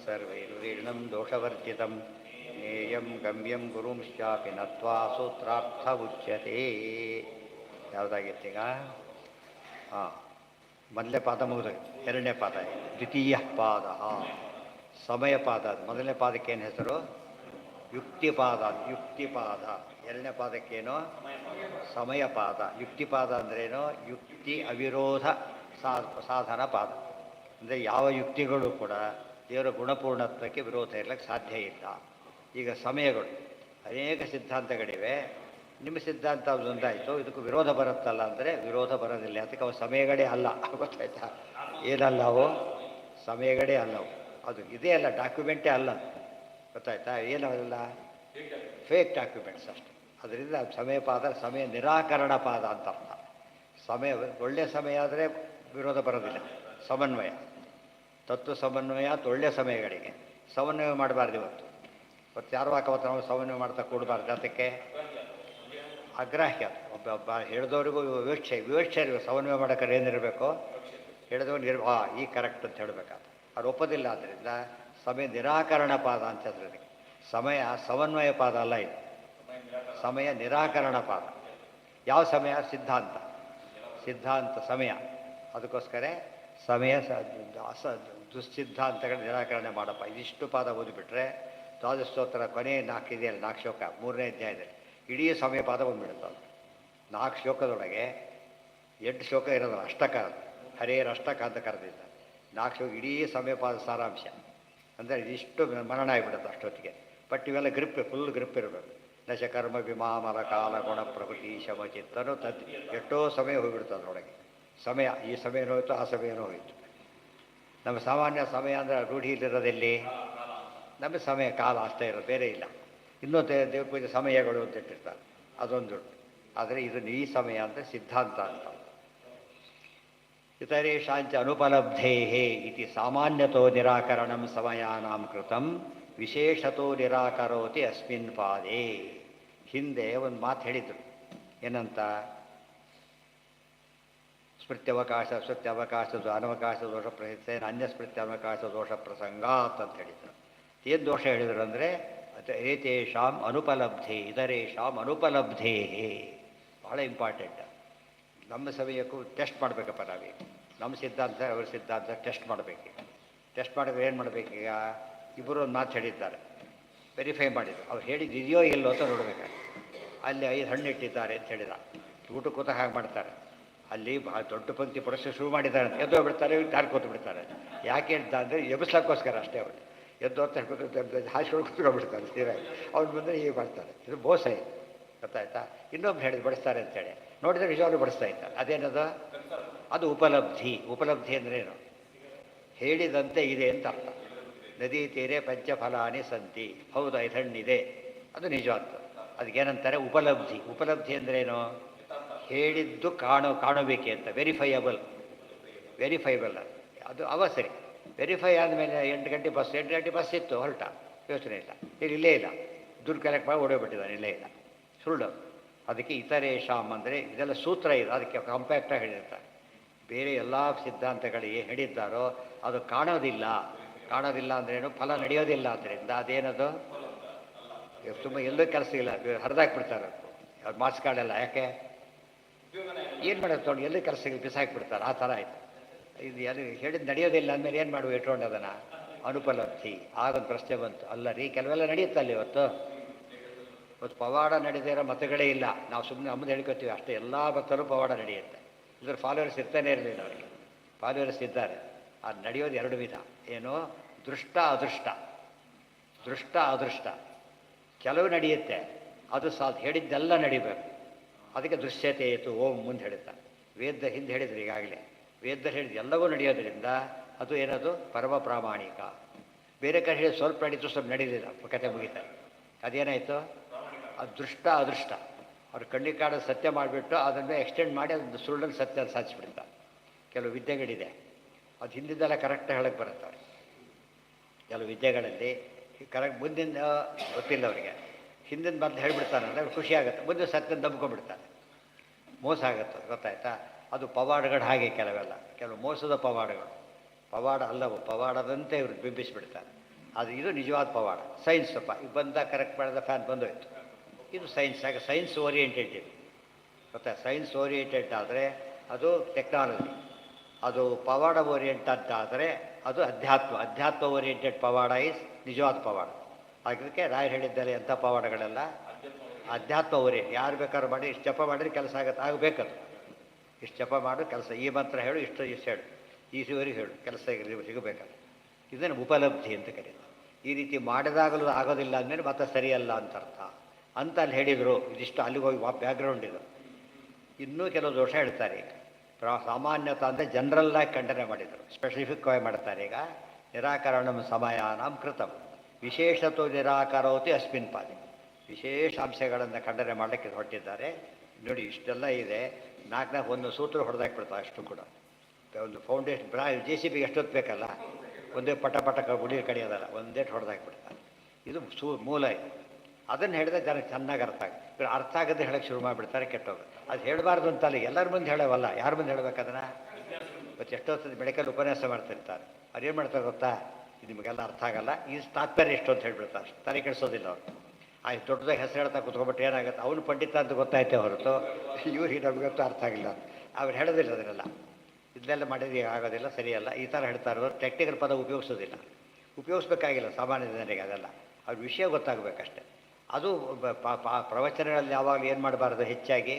ಸರ್ವೈರ್ವೀರ್ಣಂ ದೋಷವರ್ಜಿತಂ ಜ್ಞೇಯಂ ಗಮ್ಯಂ ಗುರುಂಶ್ಚಾಪಿ ನತ್ವಾ ಸೂತ್ರಾರ್ಥ ಉಚ್ಯತೆ. ಯಾವುದಾಗಿತ್ತೀಗ? ಹಾಂ, ಮೊದಲನೇ ಪಾದ ಮುಗಿದು ಎರಡನೇ ಪಾದ, ದ್ವಿತೀಯ ಪಾದ ಸಮಯ ಪಾದ. ಮೊದಲನೇ ಪಾದಕ್ಕೇನು ಹೆಸರು? ಯುಕ್ತಿಪಾದ. ಯುಕ್ತಿಪಾದ. ಎರಡನೇ ಪಾದಕ್ಕೇನು? ಸಮಯಪಾದ. ಯುಕ್ತಿಪಾದ ಅಂದ್ರೇನು? ಯುಕ್ತಿ ಅವಿರೋಧ ಸಾಧನ ಪಾದ. ಅಂದರೆ ಯಾವ ಯುಕ್ತಿಗಳು ಕೂಡ ದೇವರ ಗುಣಪೂರ್ಣತ್ವಕ್ಕೆ ವಿರೋಧ ಇರಲಿಕ್ಕೆ ಸಾಧ್ಯ ಇಲ್ಲ. ಈಗ ಸಮಯಗಳು ಅನೇಕ ಸಿದ್ಧಾಂತಗಳಿವೆ. ನಿಮ್ಮ ಸಿದ್ಧಾಂತ ಒಂದಾಯಿತು, ಇದಕ್ಕೂ ವಿರೋಧ ಬರುತ್ತಲ್ಲ ಅಂದರೆ ವಿರೋಧ ಬರೋದಿಲ್ಲ. ಅದಕ್ಕೆ ಅವು ಸಮಯಗಳೇ ಅಲ್ಲ. ಗೊತ್ತಾಯ್ತಾ? ಏನಲ್ಲ ಅವು? ಸಮಯಗಳೇ ಅಲ್ಲವು. ಅದು ಇದೇ ಅಲ್ಲ, ಡಾಕ್ಯುಮೆಂಟೇ ಅಲ್ಲ. ಗೊತ್ತಾಯ್ತಾ? ಏನಲ್ಲ, ಫೇಕ್ ಡಾಕ್ಯುಮೆಂಟ್ಸ್ ಅಷ್ಟೆ. ಅದರಿಂದ ಸಮಯ ಪಾದ ಸಮಯ ನಿರಾಕರಣ ಪಾದ ಅಂತ ಅರ್ಥ. ಸಮಯ ಒಳ್ಳೆಯ ಸಮಯ ಆದರೆ ವಿರೋಧ ಬರೋದಿಲ್ಲ. ಸಮನ್ವಯ, ತತ್ವ ಸಮನ್ವಯ ಒಳ್ಳೆಯ ಸಮಯಗಳಿಗೆ ಸಮನ್ವಯ ಮಾಡಬಾರ್ದು. ಇವತ್ತು ಯಾರು ಹಾಕವತ್ತು ನಾವು ಸಮನ್ವಯ ಮಾಡ್ತಾ ಕೊಡಬಾರ್ದು. ಅದಕ್ಕೆ ಅಗ್ರಾಹ್ಯ. ಒಬ್ಬ ಹೇಳಿದವರಿಗೂ ವಿವಕ್ಷೆ ಸಮನ್ವಯ ಮಾಡೋಕ್ಕಾರೆ ಏನಿರಬೇಕು? ಹೇಳಿದವನು ಈ ಕರೆಕ್ಟ್ ಅಂತ ಹೇಳಬೇಕಾದ್ರೆ ಅವ್ರು ಒಪ್ಪೋದಿಲ್ಲ. ಆದ್ದರಿಂದ ಸಮಯ ನಿರಾಕರಣ ಪಾದ ಅಂತಂದ್ರೆ ಸಮಯ ಸಮನ್ವಯ ಪಾದ ಅಲ್ಲ, ಇದು ಸಮಯ ನಿರಾಕರಣ ಪಾದ. ಯಾವ ಸಮಯ? ಸಿದ್ಧಾಂತ ಸಮಯ. ಅದಕ್ಕೋಸ್ಕರ ಸಮಯ ದುಸ್ಸಿದ್ಧಾಂತಗಳ ನಿರಾಕರಣೆ ಮಾಡಪ್ಪ. ಇದಿಷ್ಟು ಪಾದ ಓದಿಬಿಟ್ರೆ ದ್ವಾದಶೋತ್ತರ ಕೊನೆ 4 ಇದೆಯಲ್ಲ, 4 ಶ್ಲೋಕ 3ನೇ ಅಧ್ಯಾಯದಲ್ಲಿ ಇಡೀ ಸಮಯ ಪಾದ ಬಂದುಬಿಡುತ್ತೆ. 4 ಶ್ಲೋಕದೊಳಗೆ 8 ಶ್ಲೋಕ ಇರೋದು ಅಷ್ಟಕ, ಹರೇರ ಅಷ್ಟಕ ಅಂತ ಕರೆದಿದ್ದ. 4 ಶ್ಲೋಕ ಇಡೀ ಸಮಯ ಪಾದ ಸಾರಾಂಶ. ಅಂದರೆ ಇದಿಷ್ಟು ಮರಣ ಆಗಿಬಿಡುತ್ತೆ ಅಷ್ಟೊತ್ತಿಗೆ. ಬಟ್ ಇವೆಲ್ಲ ಗ್ರಿಪ್, ಫುಲ್ ಗ್ರಿಪ್ ಇರಬೇಕು. ನಶ ಕರ್ಮ ವಿಮಾಮಲ ಕಾಲ ಗುಣ ಪ್ರಕೃತಿ ಶಮಚಿತ್ತನು ತದ್ ಎಷ್ಟೋ ಸಮಯ ಹೋಗಿಬಿಡುತ್ತೆ ಅದರೊಳಗೆ. ಸಮಯ ಈ ಸಮಯನೂ ಹೋಯಿತು, ಆ ಸಮಯನೂ ಹೋಯಿತು. ನಮ್ಮ ಸಾಮಾನ್ಯ ಸಮಯ ಅಂದರೆ ರೂಢಿಯಲ್ಲಿರೋದೆಲ್ಲಿ? ನಮ್ಮ ಸಮಯ ಕಾಲ ಅಷ್ಟೇ ಇರೋದು, ಬೇರೆ ಇಲ್ಲ. ಇನ್ನೂ ದೇವ್ರ ಪೂಜೆ ಸಮಯಗಳು ಅಂತ ಇಟ್ಟಿರ್ತಾರೆ, ಅದೊಂದು. ಆದರೆ ಇದು ಈ ಸಮಯ ಅಂದರೆ ಸಿದ್ಧಾಂತ ಅಂತ. ಇತರೇಷಾಂಚ ಅನುಪಲಬ್ಧೇ ಇತಿ ಸಾಮಾನ್ಯತೋ ನಿರಾಕರಣಂ ಸಮಯಾನಾಂ ಕೃತಂ ವಿಶೇಷತೋ ನಿರಾಕರೋತಿ ಅಸ್ಮಿನ್ ಪಾದೇ. ಹಿಂದೆ ಒಂದು ಮಾತು ಹೇಳಿದರು. ಏನಂತ? ಸ್ಮೃತ್ಯವಕಾಶ ಅನವಕಾಶ ದೋಷ ಪ್ರಸಿದ್ಧ ಅನ್ಯ ಸ್ಮೃತ್ಯವಕಾಶ ದೋಷ ಪ್ರಸಂಗಾತ್ ಅಂತ ಹೇಳಿದರು. ಏನು ದೋಷ ಹೇಳಿದರು ಅಂದರೆ ಏತೇಷಾಂ ಅನುಪಲಬ್ಧೇ ಇತರೇಷಾಂ ಅನುಪಲಬ್ಧೇ. ಭಾಳ ಇಂಪಾರ್ಟೆಂಟ್. ನಮ್ಮ ಸಮಯಕ್ಕೂ ಟೆಸ್ಟ್ ಮಾಡಬೇಕಪ್ಪ ನಾವೀಗ. ನಮ್ಮ ಸಿದ್ಧಾಂತ ಅವ್ರ ಸಿದ್ಧಾಂತ ಟೆಸ್ಟ್ ಮಾಡಬೇಕು. ಟೆಸ್ಟ್ ಮಾಡಿದ್ರೆ ಏನು ಮಾಡಬೇಕೀಗ? ಇಬ್ಬರು ಒಂದು ಮಾತು ಹೇಳಿದ್ದಾರೆ, ವೆರಿಫೈ ಮಾಡಿದ್ರು. ಅವ್ರು ಹೇಳಿದ್ದು ಇದೆಯೋ ಇಲ್ಲೋ ಅಂತ ನೋಡಬೇಕಾದ್ರೆ. ಅಲ್ಲಿ 5 ಹಣ್ಣು ಇಟ್ಟಿದ್ದಾರೆ ಅಂತ ಹೇಳಿದ. ಊಟ ಕೂತ ಹಾಗೆ ಮಾಡ್ತಾರೆ. ಅಲ್ಲಿ ಭಾಳ ದೊಡ್ಡ ಪಂಕ್ತಿ ಪುರುಷ ಶುರು ಮಾಡಿದ್ದಾರೆ ಅಂತ ಎದ್ದು ಬಿಡ್ತಾರೆ, ಕಾರ್ ಕೂತು ಬಿಡ್ತಾರೆ. ಯಾಕೆ ಅಂತ ಅಂದರೆ ಎಬ್ಬಿಸ್ಲಕ್ಕೋಸ್ಕರ ಅಷ್ಟೇ. ಅವರು ಎದ್ದು ಅಂತ ಹಾಸ್ಕೊಂಡು ಕೂತ್ಕೊಂಡ್ಬಿಡ್ತಾರೆ ಸೀರೆ. ಅವ್ರು ಬಂದರೆ ಹೀಗೆ ಮಾಡ್ತಾರೆ. ಇದು ಮೋಸ ಇದೆ. ಗೊತ್ತಾಯ್ತಾ? ಇನ್ನೊಬ್ರು ಹೇಳಿದ್ರು ಬಡಿಸ್ತಾರೆ ಅಂತೇಳಿ ನೋಡಿದರೆ ನಿಜವಾಗ್ಲೂ ಬಡಿಸ್ತಾ ಇದ್ದಾರೆ. ಅದೇನದು? ಅದು ಉಪಲಬ್ಧಿ. ಉಪಲಬ್ಧಿ ಅಂದ್ರೇನು? ಹೇಳಿದಂತೆ ಇದೆ ಅಂತ ಅರ್ಥ. ನದಿ ತೀರೆ ಪಂಚಫಲಾನಿ ಸಂತಿ. ಹೌದು, 5 ಹಣ್ಣಿದೆ, ಅದು ನಿಜವಾದ. ಅದಕ್ಕೇನಂತಾರೆ? ಉಪಲಬ್ಧಿ. ಉಪಲಬ್ಧಿ ಅಂದ್ರೇನು? ಹೇಳಿದ್ದು ಕಾಣಬೇಕೆ ಅಂತ. ವೆರಿಫೈಯಬಲ್ ಅದು ಅವ ಸರಿ. ವೆರಿಫೈ ಆದಮೇಲೆ 8 ಗಂಟೆ ಬಸ್ ಇತ್ತು, ಹೊರಟ, ಯೋಚನೆ ಇಲ್ಲ. ಈಗ ಇಲ್ಲೇ ಇಲ್ಲ, ದುಡ್ಡು ಕಲೆಕ್ಟ್ ಮಾಡಿ ಓಡೋಗ್ಬಿಟ್ಟಿದ್ದಾನೆ, ಇಲ್ಲೇ ಇಲ್ಲ, ಸುಳ್ಳು. ಅದಕ್ಕೆ ಇತರೇಷಾಮ್ ಅಂದರೆ ಇದೆಲ್ಲ ಸೂತ್ರ ಇದೆ. ಅದಕ್ಕೆ ಕಾಂಪ್ಯಾಕ್ಟಾಗಿ ಹೇಳಿರ್ತಾರೆ. ಬೇರೆ ಎಲ್ಲ ಸಿದ್ಧಾಂತಗಳು ಏನು ಹೇಳಿದ್ದಾರೋ ಅದು ಕಾಣೋದಿಲ್ಲ ಅಂದ್ರೇನು? ಫಲ ನಡೆಯೋದಿಲ್ಲ. ಆದ್ದರಿಂದ ಅದೇನದು? ತುಂಬ ಎಲ್ಲೂ ಕೆಲಸ ಇಲ್ಲ, ಹರಿದಾಕ್ಬಿಡ್ತಾರೆ ಅವ್ರು ಮಾರ್ಕ್ಸ್ ಕಾರ್ಡೆಲ್ಲ. ಯಾಕೆ? ಏನು ಮಾಡೋದು ತೊಗೊಂಡು ಎಲ್ಲೂ ಕೆಲಸ ಬಿಸಾಕ್ಬಿಡ್ತಾರೆ. ಆ ಥರ ಆಯಿತು. ಇದು ಯಾರು ಹೇಳಿದ್ದು ನಡೆಯೋದಿಲ್ಲ ಅಂದಮೇಲೆ ಏನು ಮಾಡುವ? ಇಟ್ಕೊಂಡು ಅದನ್ನು ಅನುಪಲಬ್ಧಿ. ಆಗೊಂದು ಪ್ರಶ್ನೆ ಬಂತು, ಅಲ್ಲ ರೀ ಕೆಲವೆಲ್ಲ ನಡೆಯುತ್ತಲ್ಲ ಇವತ್ತು ಪವಾಡ ನಡೆದಿರೋ ಮತಗಳೇ ಇಲ್ಲ. ನಾವು ಸುಮ್ಮನೆ ನಮ್ಮದು ಹೇಳ್ಕೊತೀವಿ ಅಷ್ಟೇ. ಎಲ್ಲ ಭಕ್ತರು ಪವಾಡ ನಡೆಯುತ್ತೆ. ಇದ್ರ ಫಾಲೋವರ್ಸ್ ಇರ್ತಾನೆ ಇರಲಿಲ್ಲ. ಅವರಿಗೆ ಫಾಲೋವರ್ಸ್ ಇದ್ದಾರೆ. ಅದು ನಡೆಯೋದು 2 ವಿಧ. ಏನು? ದೃಷ್ಟ ಅದೃಷ್ಟ. ಕೆಲವು ನಡೆಯುತ್ತೆ, ಅದು ಹೇಳಿದ್ದೆಲ್ಲ ನಡಿಬೇಕು. ಅದಕ್ಕೆ ದೃಶ್ಯತೆ ಇತ್ತು. ಓಂ ಮುಂದೆ ಹೇಳ್ತಾರೆ. ವೇದ ಹಿಂದೆ ಹೇಳಿದ್ರು ಈಗಾಗಲೇ. ವೇದ ಹೇಳಿದ ಎಲ್ಲವೂ ನಡೆಯೋದ್ರಿಂದ ಅದು ಏನದು? ಪರಮ ಪ್ರಾಮಾಣಿಕ. ಬೇರೆ ಕಡೆ ಹೇಳಿ ಸ್ವಲ್ಪ ನಡೀತು, ಸ್ವಲ್ಪ ನಡೀಲಿಲ್ಲ, ಕತೆ ಮುಗಿತಾರೆ. ಅದೇನಾಯಿತು? ಅದು ಅದೃಷ್ಟ. ಅವ್ರು ಕಣ್ಣಿಗೆ ಕಾಡ ಸತ್ಯ ಮಾಡಿಬಿಟ್ಟು ಅದನ್ನು ಎಕ್ಸ್ಟೆಂಡ್ ಮಾಡಿ ಅದನ್ನು ಸುಳ್ಳಲ್ಲಿ ಸತ್ಯ ಸಾಧಿಸ್ಬಿಡ್ತಾರೆ. ಕೆಲವು ವಿದ್ಯೆಗಳಿದೆ, ಅದು ಹಿಂದಿದ್ದೆಲ್ಲ ಕರೆಕ್ಟಾಗಿ ಹೇಳಕ್ಕೆ ಬರುತ್ತೆ. ಕೆಲವು ವಿದ್ಯೆಗಳಲ್ಲಿ ಕರೆಕ್ಟ್ ಮುಂದಿನ ಗೊತ್ತಿಲ್ಲ ಅವರಿಗೆ, ಹಿಂದಿನ ಮೊದಲು ಹೇಳಿಬಿಡ್ತಾನೆ ಅಂದರೆ ಖುಷಿ ಆಗುತ್ತೆ. ಮುಂದೆ ಸತ್ಯ ನಂಬ್ಕೊಂಡ್ಬಿಡ್ತಾರೆ, ಮೋಸ ಆಗುತ್ತೆ. ಗೊತ್ತಾಯ್ತಾ? ಅದು ಪವಾಡಗಳು ಹಾಗೆ ಕೆಲವೆಲ್ಲ. ಕೆಲವು ಮೋಸದ ಪವಾಡಗಳು. ಪವಾಡ ಅಲ್ಲವು, ಪವಾಡದಂತೆ ಇವರು ಬಿಂಬಿಸಿಬಿಡ್ತಾರೆ. ಅದು ಇದು ನಿಜವಾದ ಪವಾಡ. ಸೈನ್ಸ್ ಅಪ್ಪ ಈಗ ಬಂದ ಕರೆಕ್ಟ್ ಮಾಡಿದ ಫ್ಯಾನ್ ಬಂದೋಯ್ತು. ಇದು ಸೈನ್ಸ್. ಯಾಕೆ ಸೈನ್ಸ್ ಓರಿಯೆಂಟೆಡ್ ಇದು ಗೊತ್ತಾ. ಸೈನ್ಸ್ ಓರಿಯೆಂಟೆಡ್ ಆದರೆ ಅದು ಟೆಕ್ನಾಲಜಿ, ಅದು ಪವಾಡ ಓರಿಯೆಂಟೆಡ್ ಆದರೆ ಅದು ಅಧ್ಯಾತ್ಮ ಓರಿಯೆಂಟೆಡ್ ಪವಾಡ ಈಸ್ ನಿಜವಾದ ಪವಾಡ. ಅದಕ್ಕೆ ರಾಯರು ಹೇಳಿದ್ದಾರೆ ಎಂಥ ಪವಾಡಗಳೆಲ್ಲ ಅಧ್ಯಾತ್ಮ ಓರಿಯೆಂಟ್. ಯಾರು ಬೇಕಾದ್ರೂ ಮಾಡಿ ಇಷ್ಟು ಜಪ ಮಾಡಿದ್ರೆ ಕೆಲಸ ಆಗುತ್ತೆ, ಆಗಬೇಕದು. ಇಷ್ಟು ಜಪ ಮಾಡು ಕೆಲಸ, ಈ ಮಂತ್ರ ಹೇಳು, ಇಷ್ಟು ಹೇಳು, ಈವರೆಗೆ ಹೇಳು, ಕೆಲಸ ಸಿಗಬೇಕಲ್ಲ. ಇದನ್ನು ಉಪಲಬ್ಧಿ ಅಂತ ಕರೀತಾರೆ. ಈ ರೀತಿ ಮಾಡಿದಾಗಲೂ ಆಗೋದಿಲ್ಲ ಅಂದಮೇಲೆ ಮತ್ತೆ ಸರಿಯಲ್ಲ ಅಂತ ಅರ್ಥ ಅಂತ ಅಲ್ಲಿ ಹೇಳಿದರು. ಇದಿಷ್ಟು ಅಲ್ಲಿಗೆ ಹೋಗಿ ಬ್ಯಾಕ್ಗ್ರೌಂಡ್ ಇದು. ಇನ್ನೂ ಕೆಲವು ದೋಷ ಹೇಳ್ತಾರೆ. ಈಗ ಸಾಮಾನ್ಯತ ಅಂದರೆ ಜನರಲ್ಲಾಗಿ ಖಂಡನೆ ಮಾಡಿದರು, ಸ್ಪೆಸಿಫಿಕ್ವಾಗಿ ಮಾಡ್ತಾರೆ. ಈಗ ನಿರಾಕರಣಂ ಸಮಯಾನಾಂ ಕೃತಂ ವಿಶೇಷತೋ ನಿರಾಕರೋತಿ ಅಸ್ಮಿನ್ ಪಾದೆ. ವಿಶೇಷ ಅಂಶಗಳನ್ನು ಖಂಡನೆ ಮಾಡಲಿಕ್ಕೆ ಹೊರಟಿದ್ದಾರೆ. ನೋಡಿ ಇಷ್ಟೆಲ್ಲ ಇದೆ. ನಾಲ್ಕು ಒಂದು ಸೂತ್ರ ಹೊಡೆದಾಕ್ಬಿಡ್ತಾರೆ ಅಷ್ಟು ಕೂಡ. ಒಂದು ಫೌಂಡೇಶನ್ JCB ಎಷ್ಟೊತ್ತು ಬೇಕಲ್ಲ, ಒಂದೇ ಪಟ ಗುಡಿ ಕಡಿಯೋದಲ್ಲ, ಒಂದೇ ಹೊಡೆದಾಕ್ಬಿಡ್ತಾರೆ. ಇದು ಮೂಲ ಇದು. ಅದನ್ನು ಹೇಳಿದ್ರೆ ಜನಕ್ಕೆ ಚೆನ್ನಾಗಿ ಅರ್ಥ ಆಗುತ್ತೆ. ಇವರು ಅರ್ಥ ಆಗದೆ ಹೇಳೋಕ್ಕೆ ಶುರು ಮಾಡಿಬಿಡ್ತಾರೆ, ಕೆಟ್ಟೋಗುತ್ತೆ. ಅದು ಹೇಳಬಾರ್ದು ಅಂತಲ್ಲ, ಎಲ್ಲರ ಮುಂದೆ ಹೇಳೋವಲ್ಲ, ಯಾರ ಮುಂದೆ ಹೇಳಬೇಕು ಅದನ್ನು? ಮತ್ತು ಎಷ್ಟೊತ್ತು ಬೆಳಕಲ್ಲಿ ಉಪನ್ಯಾಸ ಮಾಡ್ತಿರ್ತಾರೆ. ಅವ್ರು ಏನು ಮಾಡ್ತಾರೆ ಗೊತ್ತಾ, ಇದು ನಿಮಗೆಲ್ಲ ಅರ್ಥ ಆಗಲ್ಲ, ಈ ತಾತ್ಪರ್ಯ ಎಷ್ಟು ಅಂತ ಹೇಳ್ಬಿಡ್ತಾರೆ. ತಲೆ ಕೆಡಿಸೋದಿಲ್ಲ ಅವರು. ಆಯ್ತು ದೊಡ್ಡದಾಗಿ ಹೆಸರು ಹೇಳ್ತಾ ಕುತ್ಕೊಬಿಟ್ಟು ಏನಾಗುತ್ತೆ, ಅವನು ಪಂಡಿತ ಅಂತ ಗೊತ್ತಾಯ್ತೆ ಹೊರತು ಇವ್ರಿಗೆ ನಮಗಂತೂ ಅರ್ಥ ಆಗಿಲ್ಲ. ಅವ್ರು ಹೇಳೋದಿಲ್ಲ ಅದನ್ನೆಲ್ಲ. ಇದನ್ನೆಲ್ಲ ಮಾಡಿದ್ರೆ ಆಗೋದಿಲ್ಲ, ಸರಿಯಲ್ಲ, ಈ ಥರ ಹೇಳ್ತಾರೆ. ಟೆಕ್ನಿಕಲ್ ಪದ ಉಪಯೋಗಿಸೋದಿಲ್ಲ, ಉಪಯೋಗಿಸ್ಬೇಕಾಗಿಲ್ಲ ಸಾಮಾನ್ಯ ಜನರಿಗೆ. ಅದೆಲ್ಲ ಅವ್ರ ವಿಷಯ ಗೊತ್ತಾಗಬೇಕಷ್ಟೆ. ಅದು ಪ್ರವಚನಗಳಲ್ಲಿ ಯಾವಾಗಲೂ ಏನು ಮಾಡಬಾರ್ದು, ಹೆಚ್ಚಾಗಿ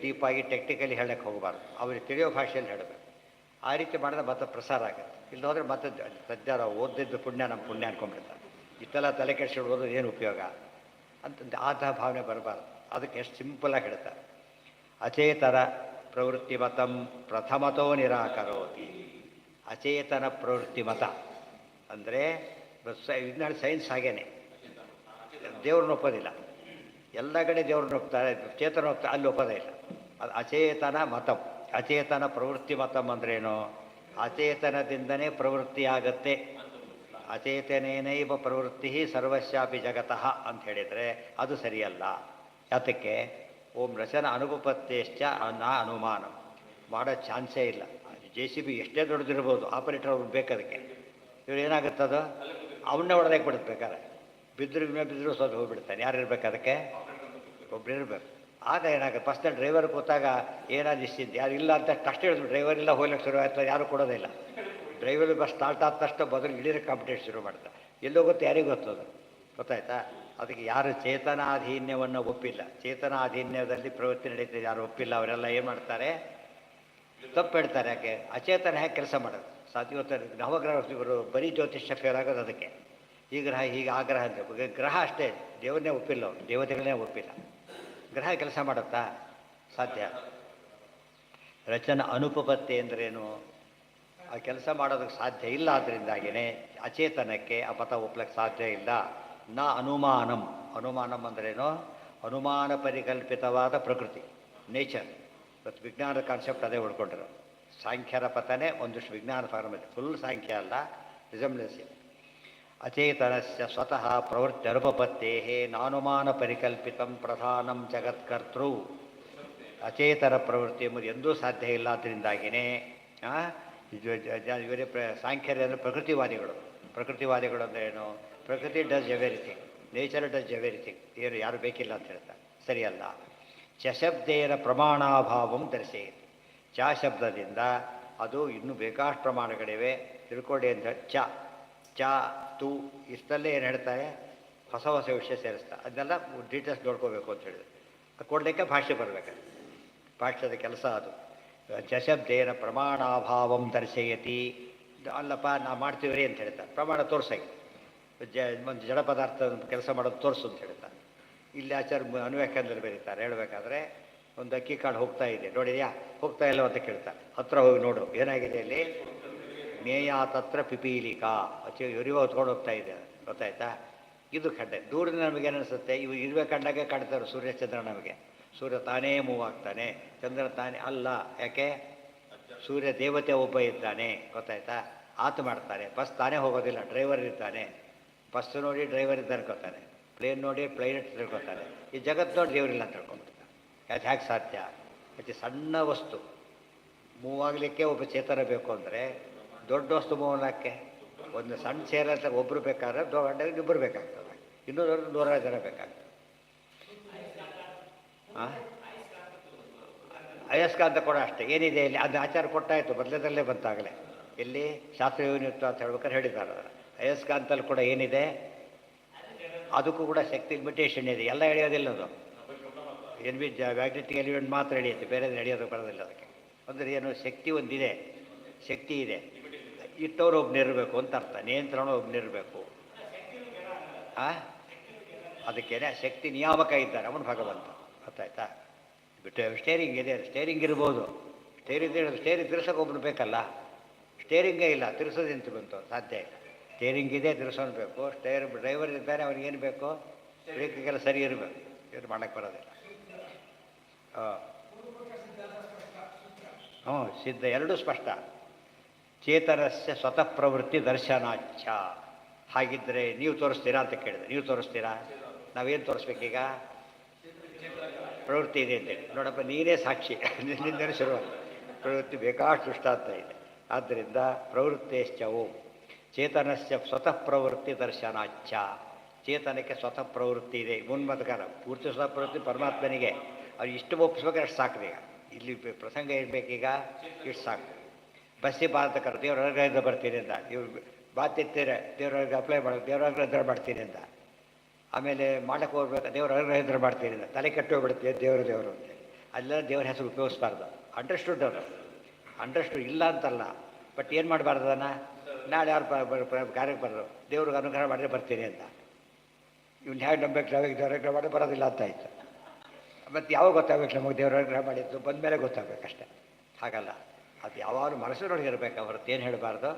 ಡೀಪಾಗಿ ಟೆಕ್ನಿಕಲಿ ಹೇಳಕ್ಕೆ ಹೋಗಬಾರ್ದು. ಅವ್ರಿಗೆ ತಿಳಿಯೋ ಭಾಷೆಯಲ್ಲಿ ಹೇಳಬೇಕು. ಆ ರೀತಿ ಮಾಡಿದ್ರೆ ಮತ್ತೆ ಪ್ರಸಾರ ಆಗುತ್ತೆ. ಇಲ್ಲಿ ಹೋದರೆ ಮತ್ತೆ ಸದ್ಯ ಓದಿದ್ದು ಪುಣ್ಯ ನಮ್ಮ ಪುಣ್ಯ ಅಂದ್ಕೊಂಡ್ಬಿಡ್ತಾರೆ. ಇಷ್ಟೆಲ್ಲ ತಲೆ ಕೆಡಿಸಿಡ್ಬೋದು, ಏನು ಉಪಯೋಗ ಅಂತಂದು ಆತ ಭಾವನೆ ಬರಬಾರ್ದು. ಅದಕ್ಕೆ ಎಷ್ಟು ಸಿಂಪಲಾಗಿ ಹೇಳ್ತಾರೆ. ಅಚೇತನ ಪ್ರವೃತ್ತಿ ಮತಂ ಪ್ರಥಮತೋ ನಿರಾಕರೋತಿ. ಅಚೇತನ ಪ್ರವೃತ್ತಿ ಮತ ಅಂದರೆ ಇದನ್ನ ಸೈನ್ಸ್ ಹಾಗೇನೆ. ದೇವ್ರನ್ನ ಒಪ್ಪೋದಿಲ್ಲ, ಎಲ್ಲ ಕಡೆ ದೇವ್ರನ್ನ ಒಪ್ತಾರೆ, ಚೇತನ ಒಪ್ತಾರೆ, ಅಲ್ಲಿ ಒಪ್ಪೋದೇ ಇಲ್ಲ. ಅದು ಅಚೇತನ ಮತಂ. ಅಚೇತನ ಪ್ರವೃತ್ತಿ ಮತಂ ಅಂದ್ರೇನು? ಅಚೇತನದಿಂದನೇ ಪ್ರವೃತ್ತಿ ಆಗತ್ತೆ. ಅಚೇತನೇನೈವ ಪ್ರವೃತ್ತಿ ಸರ್ವಸ್ಯಾಪಿ ಜಗತಃ ಅಂತ ಹೇಳಿದರೆ ಅದು ಸರಿಯಲ್ಲ. ಯಾತಕ್ಕೆ? ಓಂ ರಚನ ಅನುಪಪತ್ತೇಶ್ಚ ಅನುಮಾನ ಮಾಡೋ ಚಾನ್ಸೇ ಇಲ್ಲ. JCB ಎಷ್ಟೇ ದೊಡ್ಡದಿರ್ಬೋದು, ಆಪರೇಟರ್ ಅವ್ರು ಬೇಕದಕ್ಕೆ. ಇವ್ರು ಏನಾಗುತ್ತದು, ಅವನ್ನೇ ಹೊಡೆದಾಕಿ ಬಿಡ್ಬೇಕಾರೆ. ಬಿದ್ದರೂ ಸ್ವಲ್ಪ ಹೋಗ್ಬಿಡ್ತಾನೆ. ಯಾರು ಇರ್ಬೇಕು ಅದಕ್ಕೆ? ಒಬ್ರು ಇರಬೇಕು. ಆಗ ಏನಾಗುತ್ತೆ, ಫಸ್ಟಲ್ಲಿ ಡ್ರೈವರ್ ಕೂತಾಗ ಏನಾದ್ರು ನಿಶ್ಚಿಂತ, ಯಾರು ಇಲ್ಲ ಅಂತ ಕಷ್ಟ ಹೇಳಿದ್ರು, ಡ್ರೈವರ್ ಇಲ್ಲ ಹೋಗ್ಲಿಕ್ಕೆ ಶುರು ಆಯ್ತು, ಯಾರು ಕೊಡೋದಿಲ್ಲ. ಡ್ರೈವರ್ ಬಸ್ ಸ್ಟಾರ್ಟ್ ಆದ ತಕ್ಷಣ ಬದಲು ಇಡೀ ಕಾಂಪಿಟೇಷನ್ ಶುರು ಮಾಡ್ತಾರೆ. ಎಲ್ಲೋಗುತ್ತೆ ಯಾರಿಗೂ ಗೊತ್ತದು, ಗೊತ್ತಾಯ್ತಾ? ಅದಕ್ಕೆ ಯಾರು ಚೇತನಾಧೀನ್ಯವನ್ನು ಒಪ್ಪಿಲ್ಲ, ಚೇತನಾಧೀನ್ಯದಲ್ಲಿ ಪ್ರವೃತ್ತಿ ನಡೀತಿದೆ ಯಾರು ಒಪ್ಪಿಲ್ಲ, ಅವರೆಲ್ಲ ಏನು ಮಾಡ್ತಾರೆ, ತಪ್ಪು ಹೇಳ್ತಾರೆ. ಯಾಕೆ? ಅಚೇತನ ಹೇಗೆ ಕೆಲಸ ಮಾಡೋದು ಸಾಧ್ಯ? ಇವತ್ತು ನವಗ್ರಹ ಇವರು ಬರೀ ಜ್ಯೋತಿಷ್ಯ ಫೇಲ್ ಆಗೋದು ಅದಕ್ಕೆ. ಈ ಗ್ರಹ ಹೀಗೆ, ಆ ಗ್ರಹ ಅಂತ. ಗ್ರಹ ಅಷ್ಟೇ, ದೇವರನ್ನೇ ಒಪ್ಪಿಲ್ಲ ಅವರು, ದೇವತೆಗಳನ್ನೇ ಒಪ್ಪಿಲ್ಲ. ಗ್ರಹ ಕೆಲಸ ಮಾಡುತ್ತಾ? ಸಾಧ್ಯ. ರಚನ ಅನುಪಪತ್ತಿ ಅಂದ್ರೇನು? ಆ ಕೆಲಸ ಮಾಡೋದಕ್ಕೆ ಸಾಧ್ಯ ಇಲ್ಲ. ಅದರಿಂದಾಗಿಯೇ ಅಚೇತನಕ್ಕೆ ಆ ಪಥ ಒಪ್ಲಕ್ಕೆ ಸಾಧ್ಯ ಇಲ್ಲ. ನ ಅನುಮಾನಂ. ಅನುಮಾನಂ ಅಂದ್ರೇನು? ಅನುಮಾನ ಪರಿಕಲ್ಪಿತವಾದ ಪ್ರಕೃತಿ, ನೇಚರ್. ಇವತ್ತು ವಿಜ್ಞಾನದ ಕಾನ್ಸೆಪ್ಟ್ ಅದೇ ಉಳ್ಕೊಂಡ್ರು. ಸಾಂಖ್ಯರ ಪಥನೇ ಒಂದಿಷ್ಟು ವಿಜ್ಞಾನ ಫಾರ್ಮ್, ಫುಲ್ ಸಾಂಖ್ಯ ಅಲ್ಲ, ರಿಸಂಬ್ಲೆನ್ಸ್. ಅಚೇತನಸ್ಯ ಸ್ವತಃ ಪ್ರವೃತ್ತಿ ಅನುಪಪತ್ತೇ ನಾನುಮಾನ ಪರಿಕಲ್ಪಿತಂ ಪ್ರಧಾನಂ ಜಗತ್ಕರ್ತೃ. ಅಚೇತನ ಪ್ರವೃತ್ತಿ ಎಂಬುದು ಎಂದೂ ಸಾಧ್ಯ ಇಲ್ಲ. ಅದರಿಂದಾಗಿಯೇ ಇವರೇ ಸಾಂಖ್ಯರೇ ಅಂದರೆ ಪ್ರಕೃತಿವಾದಿಗಳು. ಪ್ರಕೃತಿವಾದಿಗಳು ಅಂದರೆ ಏನು? ಪ್ರಕೃತಿ does everything, nature does everything, ಏನು ಯಾರು ಬೇಕಿಲ್ಲ ಅಂತ ಹೇಳ್ತಾರೆ. ಸರಿಯಲ್ಲ. ಚಶಬ್ದೇನ ಪ್ರಮಾಣಾಭಾವಂ ದರ್ಶೆಯಿದೆ. ಚ ಶಬ್ದದಿಂದ ಅದು ಇನ್ನೂ ಬೇಕಾಷ್ಟು ಪ್ರಮಾಣಗಳಿವೆ, ತಿಳ್ಕೊಳ್ಳಿ ಅಂತ. ಚ ತು ಇಷ್ಟಲ್ಲೇ ಏನು ಹೇಳ್ತಾರೆ, ಹೊಸ ಹೊಸ ವಿಷಯ ಸೇರಿಸ್ತಾರೆ. ಅದನ್ನೆಲ್ಲ ಡೀಟೇಲ್ಸ್ ನೋಡ್ಕೋಬೇಕು ಅಂತ ಹೇಳಿದ್ರು. ಕೊಡಲಿಕ್ಕೆ ಭಾಷೆ ಬರಬೇಕು, ಭಾಷ್ಯದ ಕೆಲಸ ಅದು. ಚಶಬ್ದೇನ ಪ್ರಮಾಣಾಭಾವಂ ದರ್ಶಯತಿ. ಅಲ್ಲಪ್ಪ ನಾವು ಮಾಡ್ತೀವ್ರಿ ಅಂತ ಹೇಳ್ತಾರೆ, ಪ್ರಮಾಣ ತೋರ್ಸಾಗಿ. ಒಂದು ಜಡ ಪದಾರ್ಥ ಕೆಲಸ ಮಾಡೋದು ತೋರಿಸು ಅಂತ ಹೇಳ್ತಾರೆ. ಇಲ್ಲಿ ಅನ್ವ್ಯಾಖ್ಯಾನದಲ್ಲಿ ಬರೀತಾರೆ. ಹೇಳಬೇಕಾದ್ರೆ ಒಂದು ಅಕ್ಕಿ ಕಾಳು ಹೋಗ್ತಾ ಇದೆ, ನೋಡಿದ್ಯಾ? ಹೋಗ್ತಾ ಇಲ್ಲ ಅಂತ ಕೇಳ್ತಾರೆ. ಹತ್ರ ಹೋಗಿ ನೋಡು ಏನಾಗಿದೆ ಅಲ್ಲಿ. ನೇಯ ತತ್ರ ಪಿಪೀಲಿಕಾ ಇವರಿಗೂ ಹೊತ್ಕೊಂಡು ಹೋಗ್ತಾ ಇದೆ, ಗೊತ್ತಾಯ್ತಾ? ಇದು ಖಂಡ. ದೂರದಿಂದ ನಮಗೇನು ಅನಿಸುತ್ತೆ, ಇವು ಇರುವೆ ಕಂಡಾಗೆ ಕಾಣ್ತಾರೆ ಸೂರ್ಯಚಂದ್ರ ನಮಗೆ. ಸೂರ್ಯ ತಾನೇ ಮೂವ್ ಆಗ್ತಾನೆ, ಚಂದ್ರ ತಾನೇ ಅಲ್ಲ. ಯಾಕೆ? ಸೂರ್ಯ ದೇವತೆ ಒಬ್ಬ ಇದ್ದಾನೆ, ಗೊತ್ತಾಯ್ತಾ? ಆತ ಮಾಡ್ತಾನೆ. ಬಸ್ ತಾನೇ ಹೋಗೋದಿಲ್ಲ, ಡ್ರೈವರ್ ಇರ್ತಾನೆ. ಬಸ್ ನೋಡಿ ಡ್ರೈವರ್ ಇದ್ದಾನೆ ತಿಳ್ಕೊತಾನೆ, ಪ್ಲೇನ್ ನೋಡಿ ಪ್ಲೈನೆಟ್ ತಿಳ್ಕೊತಾನೆ. ಈ ಜಗತ್ತು ನೋಡಿ ದೇವರಿಲ್ಲ ಅಂತ ತಿಳ್ಕೊಂಡ್ಬಿಡ್ತಾನೆ. ಅದು ಹೇಗೆ ಸಾಧ್ಯ? ಅತಿ ಸಣ್ಣ ವಸ್ತು ಮೂವ್ ಆಗಲಿಕ್ಕೆ ಒಬ್ಬ ಚೇತನ ಬೇಕು ಅಂದರೆ ದೊಡ್ಡ ವಸ್ತು ಮೂವ್ ಆಗಕ್ಕೆ ಒಂದು ಸಣ್ಣ ಸೇರ್ ಅಂತ ಒಬ್ಬರು ಬೇಕಾದ್ರೆ ದೊಡ್ಡ ಇಬ್ಬರು ಬೇಕಾಗ್ತದೆ, ಇನ್ನೂ ದೊಡ್ಡ 100 ಜನ ಬೇಕಾಗ್ತದೆ. ಹಾಂ, ಅಯಸ್ಕಾಂತ ಕೂಡ ಅಷ್ಟೇ. ಏನಿದೆ ಇಲ್ಲಿ ಅದು ಆಚಾರ ಕೊಟ್ಟಾಯಿತು, ಮೊದಲದಲ್ಲೇ ಬಂತಾಗಲೇ. ಇಲ್ಲಿ ಶಾಸ್ತ್ರಯುಕ್ತ ಅಂತ ಹೇಳ್ಬೇಕಾದ್ರೆ ಹೇಳಿದ್ದಾರೆ. ಅಯಸ್ಕಾಂತಲ್ಲಿ ಕೂಡ ಏನಿದೆ, ಅದಕ್ಕೂ ಕೂಡ ಶಕ್ತಿ ಲಿಮಿಟೇಷನ್ ಇದೆ. ಎಲ್ಲ ಎಳೆಯೋದಿಲ್ಲ ಅದು. ಮ್ಯಾಗ್ನೆಟಿಕ್ ಎಲಿಮೆಂಟ್ ಮಾತ್ರ ಎಳೆಯುತ್ತೆ, ಬೇರೆ ಎಳೆಯೋದು ಬರೋದಿಲ್ಲ ಅದಕ್ಕೆ. ಅಂದರೆ ಏನು, ಶಕ್ತಿ ಒಂದಿದೆ, ಶಕ್ತಿ ಇದೆ, ಇಟ್ಟವರು ಒಬ್ಬನಿರಬೇಕು ಅಂತ ಅರ್ಥ. ನಿಯಂತ್ರಣ ಒಬ್ಬನಿರಬೇಕು. ಅದಕ್ಕೇನೆ ಶಕ್ತಿ ನಿಯಾಮಕ ಇದ್ದಾರೆ, ಅವನು ಭಗವಂತ. ಗೊತ್ತಾಯ್ತಾ? ಬಿಟ್ಟು ಸ್ಟೇರಿಂಗ್ ಇದೆ, ಸ್ಟೇರಿಂಗ್ ಇರ್ಬೋದು. ಸ್ಟೇರಿಂಗ್ ತಿರ್ಸೋಕೆ ಒಬ್ಬನು ಬೇಕಲ್ಲ. ಸ್ಟೇರಿಂಗೇ ಇಲ್ಲ, ತಿರ್ಸೋದು ನಿಂತು ಬಂತು, ಸಾಧ್ಯ ಇಲ್ಲ. ಸ್ಟೇರಿಂಗ್ ಇದೆ, ತಿರ್ಸೋನು ಬೇಕು. ಡ್ರೈವರ್ ಇದ್ದಾನೆ, ಅವ್ನಿಗೇನು ಬೇಕು, ಬ್ರೇಕಿಗೆಲ್ಲ ಸರಿ ಇರಬೇಕು. ಏನು ಮಾಡೋಕ್ಕೆ ಬರೋದಿಲ್ಲ. ಹ್ಞೂ, ಸಿದ್ಧ ಎರಡೂ ಸ್ಪಷ್ಟ. ಚೇತನಸ್ಯ ಸ್ವತಃ ಪ್ರವೃತ್ತಿ ದರ್ಶನಾಚ್ಛ. ಹಾಗಿದ್ದರೆ ನೀವು ತೋರಿಸ್ತೀರಾ ಅಂತ ಕೇಳಿದೆ. ನೀವು ತೋರಿಸ್ತೀರಾ? ನಾವೇನು ತೋರಿಸ್ಬೇಕೀಗ? ಪ್ರವೃತ್ತಿ ಇದೆ ಅಂತೇಳಿ. ನೋಡಪ್ಪ, ನೀನೇ ಸಾಕ್ಷಿ, ನಿನ್ನಿಂದಲೇ ಶುರುವಾಗಿ ಪ್ರವೃತ್ತಿ ಬೇಕಾಷ್ಟು ದೃಷ್ಟಾಂತ ಇದೆ. ಆದ್ದರಿಂದ ಪ್ರವೃತ್ತೇಶ್ಚ ಓಂ ಚೇತನಸ್ಯ ಸ್ವತಃ ಪ್ರವೃತ್ತಿ ದರ್ಶನಾಚ್ಛ. ಚೇತನಕ್ಕೆ ಸ್ವತಃ ಪ್ರವೃತ್ತಿ ಇದೆ. ಮುನ್ಮತಕಾರ ಪೂರ್ತಿ ಸ್ವತಃ ಪ್ರವೃತ್ತಿ ಪರಮಾತ್ಮನಿಗೆ. ಅವ್ರು ಇಷ್ಟು ಒಪ್ಪಿಸ್ಬೇಕಾದ್ರೆ ಅಷ್ಟು ಸಾಕು. ಈಗ ಇಲ್ಲಿ ಪ್ರಸಂಗ ಇರಬೇಕೀಗ, ಇಷ್ಟು ಸಾಕು. ಬಸ್ಸಿಗೆ ಬಾಧಕರು ದೇವ್ರ ಅನುಗ್ರಹದಿಂದ ಬರ್ತೀನಿ ಅಂತ, ಇವ್ರು ಬಾತಿರ್ತೀರ ದೇವ್ರಿಗೆ ಅಪ್ಲೈ ಮಾಡೋದು, ದೇವ್ರ ಅನುಗ್ರಹ ಮಾಡ್ತೀನಿ ಅಂತ. ಆಮೇಲೆ ಮಾಡಕ್ಕೆ ಹೋಗ್ಬೇಕು, ದೇವ್ರ ಅನುಗ್ರಹ ಮಾಡ್ತೀನಿ ಅಂತ ತಲೆ ಕೆಟ್ಟೋಗ್ಬಿಡ್ತೀವಿ. ದೇವರು ಅಂತ ಅಲ್ಲೆಲ್ಲ ದೇವ್ರ ಹೆಸರು ಉಪಯೋಗಿಸ್ಬಾರ್ದು. ಅಂಡರ್ಸ್ಟುಡ್ ಅವರು, ಅಂಡರ್ಸ್ಟುಡ್ ಇಲ್ಲ ಅಂತಲ್ಲ. ಬಟ್ ಏನು ಮಾಡಬಾರ್ದು ಅದನ್ನು, ನಾಳೆ ಯಾರು ಕಾರ್ಯಕ್ಕೆ ಬರೋದು ದೇವ್ರಿಗೆ ಅನುಗ್ರಹ ಮಾಡಿದ್ರೆ ಬರ್ತೀನಿ ಅಂತ. ಇವ್ನು ಹೇಗೆ ನಂಬೇಕು, ನಾವೀಗ ದೇವ್ರ ಅನುಗ್ರಹ ಮಾಡಿ ಬರೋದಿಲ್ಲ ಅಂತ ಆಯಿತು. ಮತ್ತು ಯಾವಾಗ ಗೊತ್ತಾಗಬೇಕು ನಮಗೆ ದೇವ್ರ ಅನುಗ್ರಹ ಮಾಡಿದ್ದು? ಬಂದ ಮೇಲೆ ಗೊತ್ತಾಗಬೇಕಷ್ಟೆ. ಹಾಗಲ್ಲ, ಅದು ಯಾವಾಗಲೂ ಮನಸ್ಸಿನೊಳಗೆ ಇರಬೇಕು. ಅವ್ರದ್ದು ಏನು ಹೇಳಬಾರ್ದು,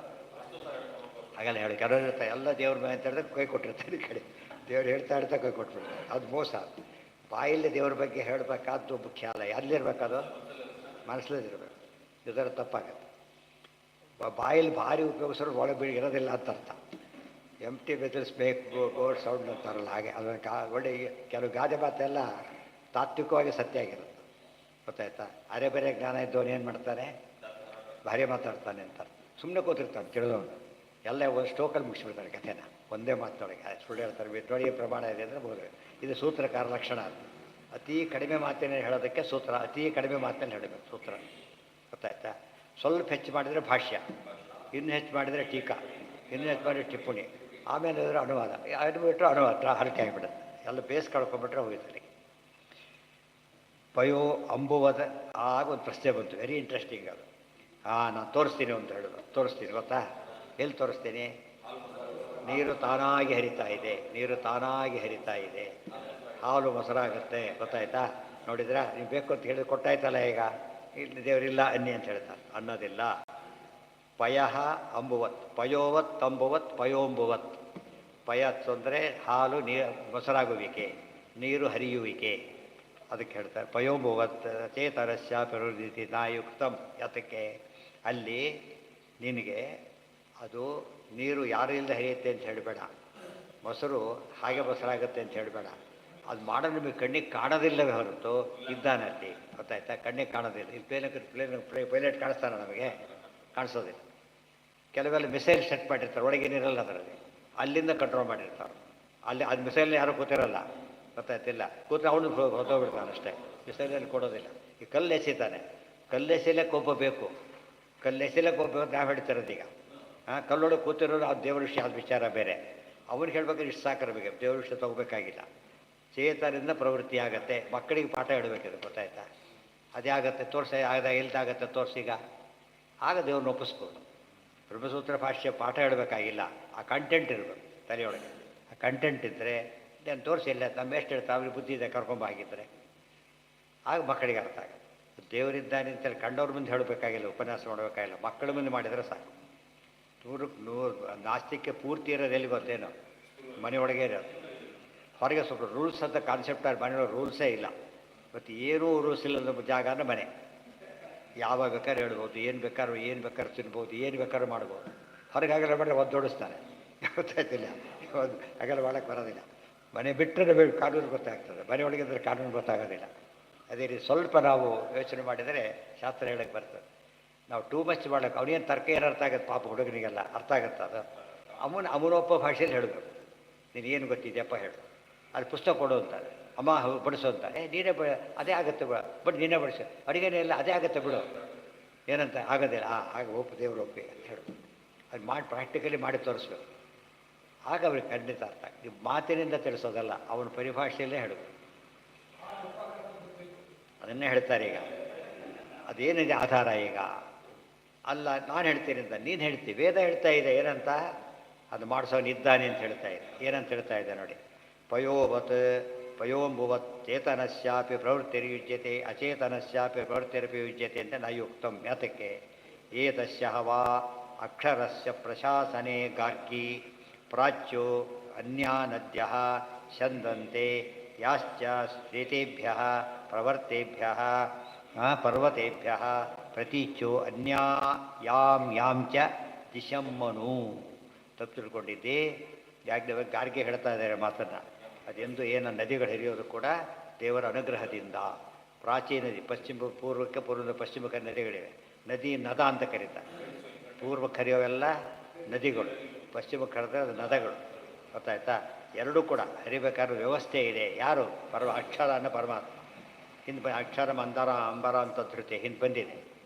ಹಾಗೆಲ್ಲ ಹೇಳಿ. ಕೆಲವರು ಇರ್ತಾರೆ ಎಲ್ಲ ದೇವ್ರ ಮೇಲೆ ಅಂತ ಹೇಳಿದ್ರೆ ಕೈ ಕೊಟ್ಟಿರ್ತಾರೆ. ಈ ಕಡೆ ದೇವ್ರು ಹೇಳ್ತಾ ಕೈ ಕೊಟ್ಬಿಡ್ತಾರೆ. ಅದು ಮೋಸ. ಬಾಯಲ್ಲಿ ದೇವ್ರ ಬಗ್ಗೆ ಹೇಳಬೇಕಾದ್ದು ಮುಖ್ಯ ಅಲ್ಲ. ಎಲ್ಲಿರ್ಬೇಕದು, ಮನಸ್ಸಲ್ಲಿರಬೇಕು. ಇದರ ತಪ್ಪಾಗತ್ತೆ. ಬಾಯಲ್ಲಿ ಭಾರಿ ಉಪಯೋಗಿಸೋರು ಒಳಗೆ ಬೀಳಿ ಇರೋದಿಲ್ಲ ಅಂತ ಅರ್ಥ. ಎಂಟಿ ವೆಸಲ್ಸ್ ಮೇಕ್ ಗೋಡ್ ಸೌಂಡ್ ಅಂತಾರಲ್ಲ, ಹಾಗೆ ಅದನ್ನು ಒಳ್ಳೆ ಕೆಲವು ಗಾದೆ ಮಾತೆಲ್ಲ ತಾತ್ವಿಕವಾಗಿ ಸತ್ಯ ಆಗಿರುತ್ತೆ. ಗೊತ್ತಾಯ್ತಾ? ಅರೆ ಬೇರೆ ಜ್ಞಾನ ಇದ್ದವನು ಏನು ಮಾಡ್ತಾನೆ, ಭಾರಿ ಮಾತಾಡ್ತಾನೆ ಅಂತ. ಸುಮ್ಮನೆ ಕೂತಿರ್ತಾನೆ ತಿಳಿದವನು. ಎಲ್ಲ ಒಂದು ಸ್ಟೋಕಲ್ಲಿ ಮುಗಿಸ್ಬಿಡ್ತಾರೆ ಕಥೆನ, ಒಂದೇ ಮಾತೊಳಗೆ. ಸುಳ್ಳು ಹೇಳ್ತಾರೆ, ವಿದ್ವಳಿಯ ಪ್ರಮಾಣ ಇದೆ ಅಂದರೆ ಬೋದು. ಇದು ಸೂತ್ರಕಾರ ಲಕ್ಷಣ. ಅತಿ ಕಡಿಮೆ ಮಾತೇನೆ ಹೇಳೋದಕ್ಕೆ ಸೂತ್ರ, ಅತಿ ಕಡಿಮೆ ಮಾತನ್ನು ಹೇಳಬೇಕು ಸೂತ್ರ. ಗೊತ್ತಾಯ್ತಾ? ಸ್ವಲ್ಪ ಹೆಚ್ಚು ಮಾಡಿದರೆ ಭಾಷ್ಯ, ಇನ್ನು ಹೆಚ್ಚು ಮಾಡಿದರೆ ಟೀಕಾ, ಇನ್ನು ಹೆಚ್ಚು ಮಾಡಿದರೆ ಟಿಪ್ಪಣಿ, ಆಮೇಲೆ ಅದರ ಅನುವಾದ. ಬಿಟ್ಟರೆ ಅನುವಾದ ಹರಟೆ ಆಗಿಬಿಡುತ್ತೆ. ಎಲ್ಲ ಬೇಸ್ ಕಳ್ಕೊಂಡ್ಬಿಟ್ರೆ ಹೋಗಿದ್ದಾರೆ. ಪಯೋ ಅಂಬುವದ ಆಗ ಒಂದು ಪ್ರಶ್ನೆ ಬಂತು, ವೆರಿ ಇಂಟ್ರೆಸ್ಟಿಂಗ್ ಅದು. ನಾನು ತೋರಿಸ್ತೀನಿ ಅಂತ ಹೇಳಿದ್ರು. ತೋರಿಸ್ತೀನಿ, ಗೊತ್ತಾ? ಎಲ್ಲಿ ತೋರಿಸ್ತೀನಿ? ನೀರು ತಾನಾಗಿ ಹರಿತಾ ಇದೆ, ನೀರು ತಾನಾಗಿ ಹರಿತಾ ಇದೆ. ಹಾಲು ಮೊಸರಾಗುತ್ತೆ. ಗೊತ್ತಾಯ್ತಾ? ನೋಡಿದ್ರಾ? ನೀವು ಬೇಕು ಅಂತ ಹೇಳಿದ್ರೆ ಕೊಟ್ಟಾಯ್ತಲ್ಲ. ಈಗ ಇಲ್ಲಿ ದೇವರಿಲ್ಲ ಅನ್ನಿ ಅಂತ ಹೇಳ್ತಾರೆ. ಅನ್ನೋದಿಲ್ಲ. ಪಯಃ ಅಂಬುವತ್, ಪಯೋವತ್ ಅಂಬುವತ್, ಪಯೋಂಬುವತ್. ಪಯತ್ ಅಂದರೆ ಹಾಲು, ಮೊಸರಾಗುವಿಕೆ, ನೀರು ಹರಿಯುವಿಕೆ. ಅದಕ್ಕೆ ಹೇಳ್ತಾರೆ ಪಯೋಂಬುವತ್ ಚೇತರಸ್ಯ ಪ್ರವೃತ್ತಿ ನಾಯುಕ್ತಂ. ಯಾತಕ್ಕೆ? ಅಲ್ಲಿ ನಿನಗೆ ಅದು ನೀರು ಯಾರು ಇಲ್ಲದೆ ಹರಿಯುತ್ತೆ ಅಂತ ಹೇಳಬೇಡ, ಮೊಸರು ಹಾಗೆ ಮೊಸರಾಗುತ್ತೆ ಅಂತ ಹೇಳಬೇಡ. ಅದು ಮಾಡೋ ನಿಮಗೆ ಕಣ್ಣಿಗೆ ಕಾಣೋದಿಲ್ಲವೇ ಹೊರತು ಇದ್ದಾನಲ್ಲಿ. ಗೊತ್ತಾಯ್ತಾ? ಕಣ್ಣಿಗೆ ಕಾಣೋದಿಲ್ಲ. ಇಲ್ಲಿ ಪೈಲಟ್ ಕಾಣಿಸ್ತಾನೆ, ನಮಗೆ ಕಾಣಿಸೋದಿಲ್ಲ. ಕೆಲವೆಲ್ಲ ಮಿಸೈಲ್ ಸೆಟ್ ಮಾಡಿರ್ತಾರೆ, ಒಳಗೇನಿರಲ್ಲ ಅದರಲ್ಲಿ, ಅಲ್ಲಿಂದ ಕಂಟ್ರೋಲ್ ಮಾಡಿರ್ತಾರೆ. ಅಲ್ಲಿ ಅದು ಮಿಸೈಲ್ ಯಾರೂ ಕೂತಿರಲ್ಲ. ಗೊತ್ತಾಯ್ತಿಲ್ಲ? ಕೂತ್ರೆ ಅವನು ಹೊತ್ತೋಗ್ಬಿಡ್ತಾನೆ ಅಷ್ಟೇ. ಮಿಸೈಲಲ್ಲಿ ಕೊಡೋದಿಲ್ಲ. ಈ ಕಲ್ಲು ಎಸಿತಾನೆ, ಕಲ್ಲೆಸಿಲೇ ಕೋಪ ಬೇಕು, ಕಲ್ಲೆಸಿಲೇ ಕೋಪ ನಾವು ಹೇಳ್ತಿರೋದೀಗ. ಕಲ್ಲೊಳಗೆ ಕೂತಿರೋದು ಆ ದೇವರ ವಿಷಯ, ಅದು ವಿಚಾರ ಬೇರೆ. ಅವ್ರಿಗೆ ಹೇಳ್ಬೇಕಾದ್ರೆ ಇಷ್ಟು ಸಾಕಿರಬೇಕು, ದೇವ್ರ ವಿಷಯ ತೊಗೋಬೇಕಾಗಿಲ್ಲ. ಚೇತನದಿಂದ ಪ್ರವೃತ್ತಿ ಆಗುತ್ತೆ. ಮಕ್ಕಳಿಗೆ ಪಾಠ ಹೇಳಬೇಕಿದೆ. ಗೊತ್ತಾಯ್ತಾ? ಅದೇ ಆಗುತ್ತೆ. ತೋರಿಸ ಆಗ ಎಲ್ದಾಗತ್ತೆ ತೋರಿಸೀಗ. ಆಗ ದೇವ್ರನ್ನ ಒಪ್ಪಿಸ್ಬೋದು. ಬ್ರಹ್ಮಸೂತ್ರ ಭಾಷ್ಯ ಪಾಠ ಹೇಳಬೇಕಾಗಿಲ್ಲ, ಆ ಕಂಟೆಂಟ್ ಇರಬೇಕು ತಲೆಯೊಳಗೆ. ಆ ಕಂಟೆಂಟ್ ಇದ್ದರೆ ನಾನು ತೋರಿಸಿಲ್ಲ, ನಮ್ಮ ಎಷ್ಟು ಹೇಳ್ತಾ ಅವ್ರಿಗೆ ಬುದ್ಧಿ ಇದೆ ಕರ್ಕೊಂಬ ಆಗಿದ್ದರೆ ಆಗ ಮಕ್ಕಳಿಗೆ ಅರ್ಥ ಆಗುತ್ತೆ. ದೇವರಿದ್ದಾನೆ ಅಂತೇಳಿ ಕಂಡವ್ರ ಮುಂದೆ ಹೇಳಬೇಕಾಗಿಲ್ಲ, ಉಪನ್ಯಾಸ ಮಾಡಬೇಕಾಗಿಲ್ಲ, ಮಕ್ಕಳ ಮುಂದೆ ಮಾಡಿದರೆ ಸಾಕು. ನೂರು ನಾಸ್ತಿಕ್ಕೆ ಪೂರ್ತಿ ಇರೋದು ಎಲ್ಲಿ ಗೊತ್ತೇನೋ, ಮನೆಯೊಳಗೆ ಇರೋದು. ಹೊರಗೆ ಸ್ವಲ್ಪ ರೂಲ್ಸ್ ಅಂತ ಕಾನ್ಸೆಪ್ಟ್ ಮನೆಯೊಳಗೆ ರೂಲ್ಸೇ ಇಲ್ಲ. ಮತ್ತು ಏನೂ ರೂಲ್ಸ್ ಇಲ್ಲದ ಜಾಗನ ಮನೆ. ಯಾವಾಗ ಬೇಕಾದ್ರೆ ಹೇಳ್ಬೋದು, ಏನು ಬೇಕಾದ್ರೂ ತಿನ್ಬೋದು, ಏನು ಬೇಕಾದ್ರೂ ಮಾಡ್ಬೋದು. ಹೊರಗೆ ಆಗಲ್ಲ ಮಾಡಿದ್ರೆ ಒದ್ದೋಡಿಸ್ತಾನೆ. ಗೊತ್ತಾಯ್ತಿಲ್ಲ? ಹಾಗೆಲ್ಲ ಮಾಡೋಕ್ಕೆ ಬರೋದಿಲ್ಲ. ಮನೆ ಬಿಟ್ಟರೆ ಕಾನೂನು ಗೊತ್ತಾಗ್ತದೆ, ಮನೆಯೊಳಗಿದ್ರೆ ಕಾನೂನು ಗೊತ್ತಾಗೋದಿಲ್ಲ. ಅದೇ ರೀತಿ ಸ್ವಲ್ಪ ನಾವು ಯೋಚನೆ ಮಾಡಿದರೆ ಶಾಸ್ತ್ರ ಹೇಳಕ್ಕೆ ಬರ್ತದೆ. ನಾವು ಟೂ ಮಚ್ ಮಾಡೋಕ್ಕೆ ಅವನೇನು ತರ್ಕ ಏನು ಅರ್ಥ ಆಗುತ್ತೆ, ಪಾಪ ಹುಡುಗನಿಗೆಲ್ಲ ಅರ್ಥ ಆಗುತ್ತೆ ಅದು. ಅವನೊಬ್ಬ ಭಾಷೆಯಲ್ಲಿ ಹೇಳಬೇಕು. ನೀನು ಏನು ಗೊತ್ತಿದೆಯಪ್ಪ ಹೇಳು. ಅದು ಪುಸ್ತಕ ಕೊಡು ಅಂತಾರೆ. ಅಮ್ಮ ಬಡಿಸು ಅಂತಾರೆ. ನೀನೇ ಅದೇ ಆಗುತ್ತೆ ಬಟ್ ನೀನೇ ಬಡಿಸು. ಅಡುಗೆನೇ ಇಲ್ಲ ಅದೇ ಆಗುತ್ತೆ ಬಿಡು. ಏನಂತ ಆಗೋದಿಲ್ಲ. ಆಗ ದೇವರು ಒಪ್ಪಿ ಅಂತ ಹೇಳು. ಅದು ಮಾಡಿ ಪ್ರಾಕ್ಟಿಕಲಿ ಮಾಡಿ ತೋರಿಸ್ಬೇಕು. ಆಗ ಅವ್ರಿಗೆ ಖಂಡಿತ ಅರ್ಥ. ನೀವು ಮಾತಿನಿಂದ ತಿಳಿಸೋದಲ್ಲ, ಅವನ ಪರಿಭಾಷೆಯಲ್ಲೇ ಹೇಳಬೇಕು. ಅದನ್ನೇ ಹೇಳ್ತಾರೆ. ಈಗ ಅದೇನಿದೆ ಆಧಾರ ಈಗ ಅಲ್ಲ, ನಾನು ಹೇಳ್ತೀನಿ ಅಂತ ನೀನು ಹೇಳ್ತೀವಿ. ವೇದ ಹೇಳ್ತಾ ಇದೆ ಏನಂತ, ಅದು ಮಾಡಿಸೋನಿದ್ದಾನೆ ಅಂತ ಹೇಳ್ತಾ ಇದೆ. ಏನಂತ ಹೇಳ್ತಾ ಇದೆ ನೋಡಿ. ಪಯೋವತ್ ಪಯೋಂಬುವತ್ ಚೇತನಸ್ಯಾಪಿ ಪ್ರವೃತ್ತಿರ್ಯುಜ್ಯತೆ ಅಚೇತನಸ್ಯಾಪಿ ಪ್ರವೃತ್ತಿರಪಿ ಯುಜ್ಯತೆ ಅಂತ ನಯುಕ್ತಂ. ಯಾತಕ್ಕೆ? ಏತಸ್ಯ ವಾ ಅಕ್ಷರಸ್ಯ ಪ್ರಶಾಸನೆ ಗಾರ್ಗಿ ಪ್ರಾಚ್ಯೋ ಅನ್ಯಾ ನದ್ಯ ಛಂದಂತೆ ಯಾಶ್ಚ ಶ್ವೇತೇಭ್ಯ ಪ್ರವರ್ತೇಭ್ಯ ಪರ್ವತೇಭ್ಯ ಪ್ರತೀಚ್ಯೋ ಅನ್ಯಾ ಯಾಂ ಯಾಂ ಚ ದಿಶಮ್ಮನು. ತಪ್ಪು ತಿಳ್ಕೊಂಡಿದ್ದೆ. ಯಾಕೆ ಗಾರ್ಗೆ ಹೇಳ್ತಾ ಇದ್ದಾರೆ ಮಾತನ್ನು. ಅದೆಂದು ಏನು ನದಿಗಳು ಹರಿಯೋದು ಕೂಡ ದೇವರ ಅನುಗ್ರಹದಿಂದ. ಪ್ರಾಚೀನ ನದಿ ಪಶ್ಚಿಮ ಪೂರ್ವಕ್ಕೆ ಪೂರ್ವದ ಪಶ್ಚಿಮಕ್ಕೆ ನದಿಗಳಿವೆ. ನದಿ ನದ ಅಂತ ಕರೀತಾರೆ. ಪೂರ್ವಕ್ಕೆ ಹರಿಯೋವೆಲ್ಲ ನದಿಗಳು, ಪಶ್ಚಿಮಕ್ಕೆ ಹರಿದ್ರೆ ಅದು ನದಗಳು. ಗೊತ್ತಾಯ್ತಾ? ಎರಡೂ ಕೂಡ ಹರಿಬೇಕಾದ್ರೆ ವ್ಯವಸ್ಥೆ ಇದೆ. ಯಾರು? ಅಕ್ಷರ ಅನ್ನೋ ಪರಮಾತ್ಮ. ಹಿಂದೆ ಅಕ್ಷರ ಮಂದಾರ ಅಂಬರ ಅಂತ ಧೃತಿ ಹಿಂದೆ ಬಂದಿದೆ.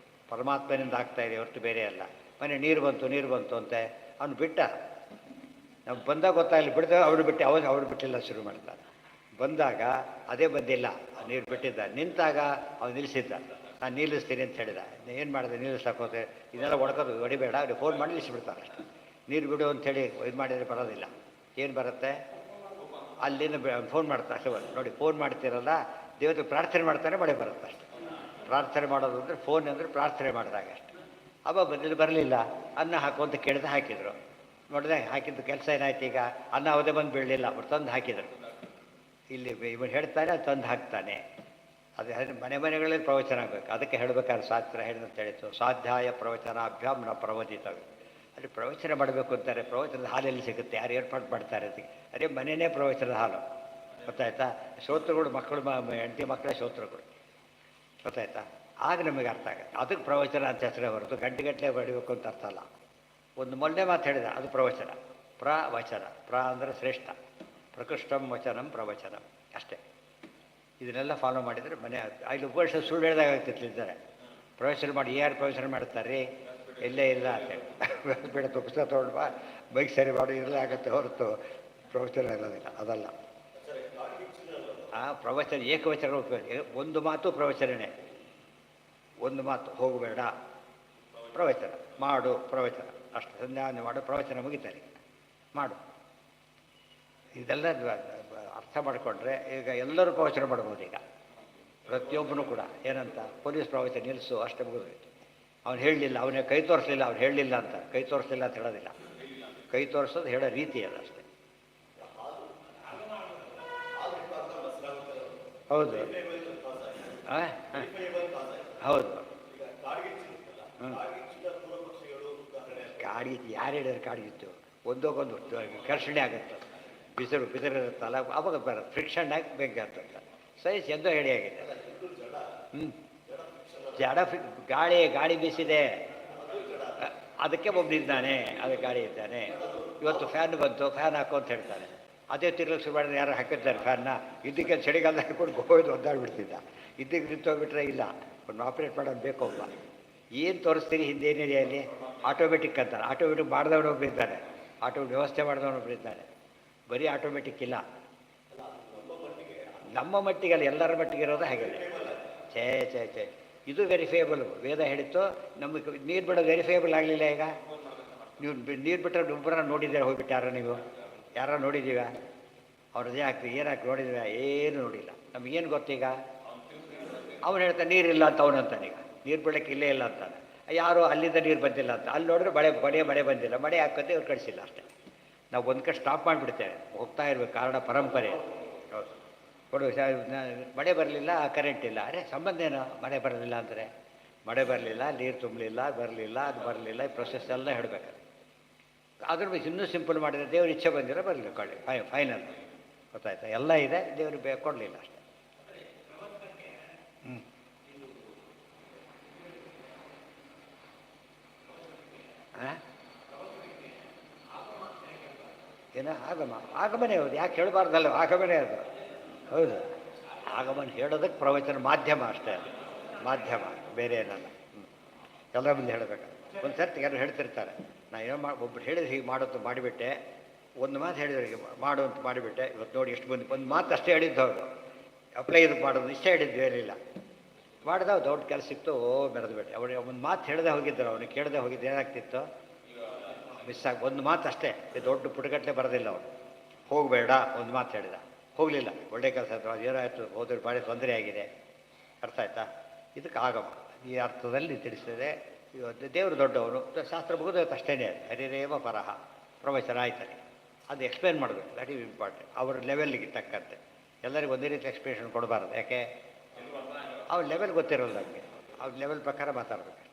ಪರಮಾತ್ಮನಿಂದ ಆಗ್ತಾಯಿದೆ ಹೊರತು ಬೇರೆ ಅಲ್ಲ. ಮನೆ ನೀರು ಬಂತು ಅಂತೆ ಅವನು ಬಿಟ್ಟ. ನಾವು ಬಂದಾಗ ಗೊತ್ತಾಗಲಿ, ಬಿಡ್ದಾಗ ಅವನು ಬಿಟ್ಟು ಅವನು ಬಿಟ್ಟಿಲ್ಲ ಶುರು ಮಾಡ್ತಾನೆ. ಬಂದಾಗ ಅದೇ ಬಂದಿಲ್ಲ, ನೀರು ಬಿಟ್ಟಿದ್ದ. ನಿಂತಾಗ ಅವನು ನಿಲ್ಲಿಸಿದ್ದ. ನಾನು ನಿಲ್ಲಿಸ್ತೀನಿ ಅಂತ ಹೇಳಿದ. ಏನು ಮಾಡಿದೆ? ನಿಲ್ಲಿಸ್ಲಾಕೋತೆ ಇದೆಲ್ಲ ಹೊಡಿಬೇಡ, ಅವ್ರಿಗೆ ಫೋನ್ ಮಾಡಿ ನಿಲ್ಲಿಸಿಬಿಡ್ತಾರೆ ಅಷ್ಟೇ. ನೀರು ಬಿಡು ಅಂಥೇಳಿ ಇದು ಮಾಡಿದರೆ ಬರೋದಿಲ್ಲ. ಏನು ಬರುತ್ತೆ? ಅಲ್ಲಿಂದ ಫೋನ್ ಮಾಡ್ತಾ ಅಷ್ಟೇ. ನೋಡಿ, ಫೋನ್ ಮಾಡ್ತಿರಲ್ಲ, ದೇವತೆ ಪ್ರಾರ್ಥನೆ ಮಾಡ್ತಾನೆ, ಮಳೆ ಬರುತ್ತೆ ಅಷ್ಟೆ. ಪ್ರಾರ್ಥನೆ ಮಾಡೋದು ಅಂದರೆ ಫೋನ್ ಅಂದರೆ ಪ್ರಾರ್ಥನೆ ಮಾಡಿದಾಗ ಅಷ್ಟೆ. ಬರಲಿಲ್ಲ. ಅನ್ನ ಹಾಕು ಅಂತ ಕೇಳಿದ್ರೆ ಹಾಕಿದರು. ನೋಡಿದೆ ಹಾಕಿದ್ದು ಕೆಲಸ ಏನಾಯ್ತು? ಈಗ ಅನ್ನ ಅವದೇ ಬಂದು ಬೀಳಲಿಲ್ಲ, ಅವ್ರು ತಂದು ಹಾಕಿದರು. ಇಲ್ಲಿ ಇವನು ಹೇಳ್ತಾನೆ, ಅದು ತಂದು ಹಾಕ್ತಾನೆ. ಅದು ಮನೆಗಳಲ್ಲಿ ಪ್ರವಚನ ಆಗಬೇಕು. ಅದಕ್ಕೆ ಹೇಳಬೇಕಾದ್ರೆ ಶಾಸ್ತ್ರ ಹೇಳಿದಂತ ಹೇಳಿತು, ಸ್ವಾಧ್ಯಾಯ ಪ್ರವಚನ ಅಭ್ಯಾಮ್ ನ ಪ್ರವಚಿತವೆ. ಅಲ್ಲಿ ಪ್ರವಚನ ಮಾಡಬೇಕು ಅಂತಾರೆ. ಪ್ರವಚನದ ಹಾಲೆಲ್ಲಿ ಸಿಗುತ್ತೆ? ಯಾರು ಏರ್ಪಾಡು ಮಾಡ್ತಾರೆ ಅದಕ್ಕೆ? ಅದೇ ಮನೆಯೇ ಪ್ರವಚನದ ಹಾಲು. ಗೊತ್ತಾಯ್ತಾ? ಶ್ರೋತೃಗಳು ಮಕ್ಕಳು, ಹೆಂಡತಿ ಮಕ್ಕಳೇ ಶ್ರೋತೃಗಳು. ಗೊತ್ತಾಯ್ತಾ? ಆಗ ನಮಗೆ ಅರ್ಥ ಆಗುತ್ತೆ. ಅದಕ್ಕೆ ಪ್ರವಚನ ಅಂತ ಹೆಸರೇ ಹೊರತು ಗಂಟೆಗಟ್ಟಲೆ ಬಡಿಬೇಕು ಅಂತ ಅರ್ಥ ಅಲ್ಲ. ಒಂದು ಮೊನ್ನೆ ಮಾತು ಹೇಳಿದ, ಅದು ಪ್ರವಚನ. ಪ್ರವಚನ. ಅಂದರೆ ಶ್ರೇಷ್ಠ. ಪ್ರಕೃಷ್ಟಂ ವಚನಂ ಪ್ರವಚನಂ ಅಷ್ಟೇ. ಇದನ್ನೆಲ್ಲ ಫಾಲೋ ಮಾಡಿದರೆ ಮನೆ 5 ವರ್ಷ ಸುಳ್ಳು ಹೇಳಿದಾಗ ಆಗ್ತಿರ್ತಿದ್ದಾರೆ. ಪ್ರವಚನ ಮಾಡಿ ಯಾರು ಪ್ರವಚನ ಮಾಡ್ತಾರೆ? ಎಲ್ಲೇ ಇಲ್ಲ ಅಂತೇಳಿ ಬೇಡ ಪುಸ್ತಕ ತೊಗೊಂಡು ಬಾ, ಬೈಕ್ ಸರಿ ಮಾಡಿ ಇರಲೇ ಆಗುತ್ತೆ ಹೊರತು ಪ್ರವಚನ ಇರೋದಿಲ್ಲ. ಅದಲ್ಲ. ಪ್ರವಚನ ಏಕವಚನ ಉಪಯೋಗ. ಒಂದು ಮಾತು ಪ್ರವಚನನೇ. ಒಂದು ಮಾತು ಹೋಗಬೇಡ ಪ್ರವಚನ, ಮಾಡು ಪ್ರವಚನ ಅಷ್ಟು. ಸಂಧ್ಯಾವಂದನೆ ಮಾಡು ಪ್ರವಚನ ಮುಗಿತಾರೆ, ಮಾಡು. ಇದೆಲ್ಲ ಅರ್ಥ ಮಾಡಿಕೊಂಡ್ರೆ ಈಗ ಎಲ್ಲರೂ ಪ್ರವಚನ ಮಾಡ್ಬೋದು. ಈಗ ಪ್ರತಿಯೊಬ್ಬನೂ ಕೂಡ ಏನಂತ, ಪೊಲೀಸ್ ಪ್ರವಚನ ನಿಲ್ಲಿಸು ಅಷ್ಟೇ ಮುಗಿದೋಯ್ತು. ಅವ್ನು ಹೇಳಲಿಲ್ಲ, ಅವನೇ ಕೈ ತೋರಿಸಲಿಲ್ಲ, ಅವ್ನು ಹೇಳಲಿಲ್ಲ ಅಂತ. ಕೈ ತೋರಿಸಲಿಲ್ಲ ಅಂತ ಹೇಳೋದಿಲ್ಲ. ಕೈ ತೋರಿಸೋದು ಹೇಳೋ ರೀತಿ ಅದು ಅಷ್ಟೇ. ಹೌದು ಹೌದು. ಕಾಡ್ಗಿತ್ತು ಯಾರು ಹೇಳಿದ್ರೆ? ಕಾಡ್ಗಿತ್ತು ಒಂದಕ್ಕೊಂದು ಘರ್ಷಣೆ ಆಗುತ್ತೆ. ಬಿಸಿರಿರುತ್ತಲ್ಲ, ಅವಾಗ ಬರುತ್ತೆ. ಫ್ರಿಕ್ಷನ್ ಆಗಿ ಬೆಂಕಿ ಆಗ್ತದೆ. ಸೈನ್ಸ್ ಎಂದೋ ಹೇಳಿ ಆಗಿದೆ. ಜಡ ಗಾಳಿ ಬೀಸಿದೆ, ಅದಕ್ಕೆ ಒಬ್ಬನಿದ್ದಾನೆ, ಅದಕ್ಕೆ ಗಾಳಿ ಇದ್ದಾನೆ. ಇವತ್ತು ಫ್ಯಾನ್ ಬಂತು, ಫ್ಯಾನ್ ಹಾಕೋ ಅಂತ ಹೇಳ್ತಾನೆ. ಅದೇ ತಿರ್ಲಿಕ್ಕೆ ಶುರು ಮಾಡಿದ್ರೆ ಯಾರು ಹಾಕಿರ್ತಾರೆ ಫ್ಯಾನ್ನ? ಇದಕ್ಕೆ ಚಳಿಗಾಲ ಹಾಕೊಂಡು ಗೋಯ್ದು ಒದ್ದಾಡ್ಬಿಡ್ತಿದ್ದ. ಇದಕ್ಕೆ ನಿಂತೋಗ್ಬಿಟ್ರೆ ಇಲ್ಲ, ಒಂದು ಆಪ್ರೇಟ್ ಮಾಡೋದು ಬೇಕೊಬ್ಬ. ಏನು ತೋರಿಸ್ತೀರಿ ಹಿಂದೇನಿದೆ ಅಲ್ಲಿ? ಆಟೋಮೆಟಿಕ್ ಅಂತಾರೆ. ಆಟೋಮೆಟಿಕ್ ಮಾಡಿದವನು ಒಬ್ಬರಿದ್ದಾನೆ, ಆಟೋಮೆಟಿಕ್ ವ್ಯವಸ್ಥೆ ಮಾಡಿದವನು ಒಬ್ಬರಿದ್ದಾನೆ. ಬರೀ ಆಟೋಮೆಟಿಕ್ ಇಲ್ಲ. ನಮ್ಮ ಮಟ್ಟಿಗಲ್ಲ, ಎಲ್ಲರ ಮಟ್ಟಿಗೆ ಇರೋದು ಹಾಗೆ. ಛೇ ಇದು ವೆರಿಫೈಯಬಲ್. ವೇದ ಹೇಳಿತ್ತು ನಮಗೆ ನೀರು ಬಿಡೋದು ವೆರಿಫೈಯಬಲ್ ಆಗಲಿಲ್ಲ. ಈಗ ನೀವು ನೀರು ಬಿಟ್ಟರೆ ಒಬ್ಬರ ನೋಡಿದ್ದೀರ? ಹೋಗ್ಬಿಟ್ಟು ಯಾರ ನೋಡಿದ್ದೀವ? ಅವ್ರದ್ದೇ ಹಾಕ್ತೀವಿ, ಏನು ಹಾಕಿ ನೋಡಿದ್ದೀವ? ಏನು ನೋಡಿಲ್ಲ. ನಮಗೇನು ಗೊತ್ತೀಗ? ಅವನು ಹೇಳ್ತಾನೆ ನೀರಿಲ್ಲ ಅಂತ. ಅವನಂತಾನೆ ಈಗ ನೀರು ಬಿಡೋಕ್ಕೆ ಇಲ್ಲೇ ಇಲ್ಲ ಅಂತಾನೆ. ಯಾರು ಅಲ್ಲಿಂದ ನೀರು ಬಂದಿಲ್ಲ ಅಂತ. ಅಲ್ಲಿ ನೋಡಿದ್ರೆ ಮಳೆ ಬಂದಿಲ್ಲ. ಮಳೆ ಹಾಕೋದೇ ಅವ್ರು ಕಳಿಸಿಲ್ಲ ಅಷ್ಟೇ. ನಾವು ಒಂದು ಕಡೆ ಸ್ಟಾಪ್ ಮಾಡಿಬಿಡ್ತೇವೆ, ಹೋಗ್ತಾ ಇರ್ಬೇಕು. ಕಾರಣ ಪರಂಪರೆ. ಹೌದು, ಕೊಡು. ಮಳೆ ಬರಲಿಲ್ಲ, ಕರೆಂಟ್ ಇಲ್ಲ. ಅರೆ ಸಂಬಂಧ ಏನು? ಮಳೆ ಬರಲಿಲ್ಲ ಅಂದರೆ ಮಳೆ ಬರಲಿಲ್ಲ, ನೀರು ತುಂಬಲಿಲ್ಲ, ಬರಲಿಲ್ಲ, ಅದು ಬರಲಿಲ್ಲ. ಈ ಪ್ರೊಸೆಸ್ ಎಲ್ಲ ಹೇಳಬೇಕು. ಅದ್ರ ಬಗ್ಗೆ ಇನ್ನೂ ಸಿಂಪಲ್ ಮಾಡಿದರೆ ದೇವ್ರ ಇಚ್ಛೆ ಬಂದಿರೋ ಬರಲಿ, ಕೊಳ್ಳಿ ಫೈನಲ್. ಗೊತ್ತಾಯ್ತಾ? ಎಲ್ಲ ಇದೆ, ದೇವ್ರಿಗೆ ಕೊಡಲಿಲ್ಲ ಅಷ್ಟೇ. ಏನ ಆಗಮ ಆಗಮನೇ ಹೌದು, ಯಾಕೆ ಹೇಳಬಾರ್ದಲ್ಲ, ಆಗಮನೇ ಅದು ಹೌದು. ಆಗಮನ ಹೇಳೋದಕ್ಕೆ ಪ್ರವಚನ ಮಾಧ್ಯಮ ಅಷ್ಟೇ, ಅದು ಮಾಧ್ಯಮ, ಬೇರೆ ಏನಲ್ಲ. ಎಲ್ಲರ ಮುಂದೆ ಹೇಳಬೇಕು. ಒಂದು ಸರ್ತಿ ಯಾರು ಹೇಳ್ತಿರ್ತಾರೆ, ನಾ ಏನೋ ಒಬ್ಬರು ಹೇಳಿದ್ರೆ ಹೀಗೆ ಮಾಡೋದು ಮಾಡಿಬಿಟ್ಟೆ, ಒಂದು ಮಾತು ಹೇಳಿದ್ರೆ ಹೀಗೆ ಮಾಡು ಅಂತ ಮಾಡಿಬಿಟ್ಟೆ, ಇವತ್ತು ನೋಡಿ ಎಷ್ಟು ಬಂದು ಒಂದು ಮಾತು ಅಷ್ಟೇ ಹೇಳಿದ್ದು ಅವರು ಅಪ್ಲೈ ಇದಕ್ಕೆ ಮಾಡೋದು ಇಷ್ಟೇ ಹೇಳಿದ್ದು ಏನಿಲ್ಲ. ಮಾಡ್ದ ದೊಡ್ಡ ಕೆಲಸ ಸಿಕ್ತು, ಮೆರೆದು ಬಿಟ್ಟೆ. ಅವನಿಗೆ ಒಂದು ಮಾತು ಹೇಳದೆ ಹೋಗಿದ್ದರು, ಅವನಿಗೆ ಕೇಳದೆ ಹೋಗಿದ್ದು ಏನಾಗ್ತಿತ್ತು, ಮಿಸ್ ಆಗಿ ಒಂದು ಮಾತು ಅಷ್ಟೇ, ದೊಡ್ಡ ಪುಟಗಟ್ಟಲೆ ಬರೋದಿಲ್ಲ ಅವನು. ಹೋಗಬೇಡ ಒಂದು ಮಾತು ಹೇಳಿದ, ಹೋಗಲಿಲ್ಲ, ಒಳ್ಳೆ ಕೆಲಸ ಆಯಿತು, ಅದು ಏನಾಯಿತು, ಹೋದ್ರೆ ಭಾಳ ತೊಂದರೆ ಆಗಿದೆ. ಅರ್ಥ ಆಯ್ತಾ? ಇದಕ್ಕೆ ಆಗಮ ಈ ಅರ್ಥದಲ್ಲಿ ತಿಳಿಸ್ತದೆ. ಇವತ್ತು ದೇವರು ದೊಡ್ಡವನು, ಶಾಸ್ತ್ರ ಮುಗಿದೋಯ್ತು ಅಷ್ಟೇ. ಹರಿರೇವ ಪರಹ ಪ್ರವಚನ ಆಯ್ತಾನೆ, ಅದು ಎಕ್ಸ್ಪ್ಲೇನ್ ಮಾಡಬೇಕು, ದಟ್ ಈಸ್ ಇಂಪಾರ್ಟೆಂಟ್. ಅವ್ರ ಲೆವೆಲ್ಗೆ ತಕ್ಕಂತೆ ಎಲ್ಲರಿಗೂ ಒಂದೇ ರೀತಿ ಎಕ್ಸ್ಪ್ಲೇಷನ್ ಕೊಡಬಾರ್ದು. ಯಾಕೆ ಅವ್ರ ಲೆವೆಲ್ ಗೊತ್ತಿರೋಲ್ಲ ನಮಗೆ, ಅವ್ರ ಲೆವೆಲ್ ಪ್ರಕಾರ ಮಾತಾಡಬೇಕು.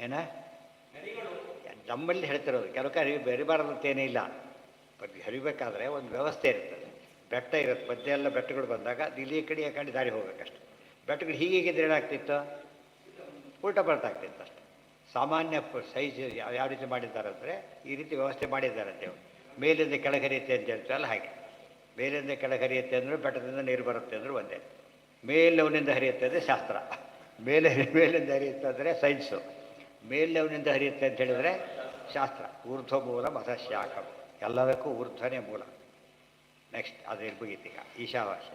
ಏನ ನಮ್ಮಲ್ಲಿ ಹೇಳ್ತಿರೋದು ಕೆಲವು ಕಾರಿ ಬೆರಿಬಾರದಂತೇನೇ ಇಲ್ಲ, ಬಟ್ ಹರಿಬೇಕಾದ್ರೆ ಒಂದು ವ್ಯವಸ್ಥೆ ಇರ್ತದೆ. ಬೆಟ್ಟ ಇರುತ್ತೆ, ಮಧ್ಯೆ ಎಲ್ಲ ಬೆಟ್ಟಗಳು ಬಂದಾಗ ಇಲ್ಲಿ ಈ ಕಡೆ ಆ ಕಡೆ ದಾರಿ ಹೋಗ್ಬೇಕಷ್ಟೆ. ಬೆಟ್ಟಗಳು ಹೀಗಿದ್ರೆ ಏನಾಗ್ತಿತ್ತು, ಉಲ್ಟಾ ಪಲ್ಟ ಆಗ್ತಿತ್ತು ಅಷ್ಟೆ. ಸಾಮಾನ್ಯ ಸೈಜ್ ಯಾವ ರೀತಿ ಮಾಡಿದ್ದಾರೆ ಅಂದರೆ ಈ ರೀತಿ ವ್ಯವಸ್ಥೆ ಮಾಡಿದ್ದಾರೆ ದೇವರು. ಮೇಲಿಂದ ಕೆಳಗೆ ಹರಿಯುತ್ತೆ ಅಂತ ಹೇಳ್ತೀವಲ್ಲ ಹಾಗೆ, ಮೇಲಿಂದ ಕೆಳಗೆ ಹರಿಯುತ್ತೆ ಅಂದರೆ ಬೆಟ್ಟದಿಂದ ನೀರು ಬರುತ್ತೆ ಅಂದರೆ ಒಂದೇ. ಮೇಲವನಿಂದ ಹರಿಯುತ್ತೆ ಅಂದರೆ ಶಾಸ್ತ್ರ, ಮೇಲಿಂದ ಹರಿಯುತ್ತೆ ಅಂದರೆ ಸೈನ್ಸು, ಮೇಲವನಿಂದ ಹರಿಯುತ್ತೆ ಅಂತ ಹೇಳಿದರೆ ಶಾಸ್ತ್ರ. ಊರ್ಧ್ವ ಮೂಲ ಮತಶಾಖಂ, ಎಲ್ಲದಕ್ಕೂ ಊರ್ಧ್ವನೇ ಮೂಲ. ನೆಕ್ಸ್ಟ್ ಅದು ಮುಗೀತೀಗ ಈಶಾವಾಸ್ಯ.